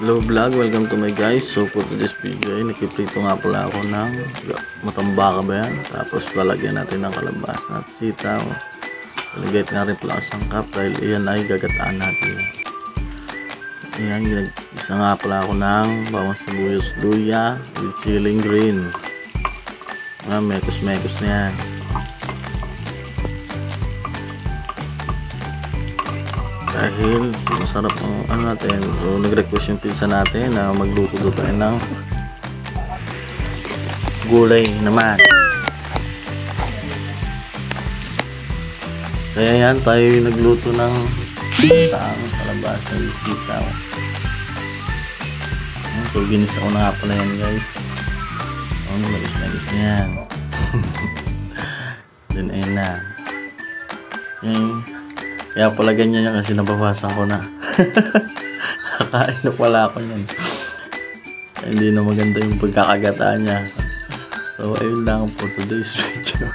Hello vlog, welcome to my guys. So for today's video ay nagpiprito nga pala ako ng matambaka ba yan. Tapos lalagyan natin ng kalabasa at sitaw. Lalagyan na rin pala ang sangkap dahil iyan ay gagataan natin. Ayan, isa nga pala ako ng bawang sibuyas luya with chili green. Mekos na yan. Dahil masarap ang natin. So nag-request yung pinsa natin na magluto tayo ng gulay naman. Kaya yan, tayo nagluto ng taang kalabasa ng sitaw. So ginisa ko na nga pala yan guys. Magis na yan. Then ayun na. Kaya pala ganyan yan kasi nabawasan ko na. Nakain na pala ako yan. Hindi na maganda yung pagkakagataan niya. So ayun lang for today's video.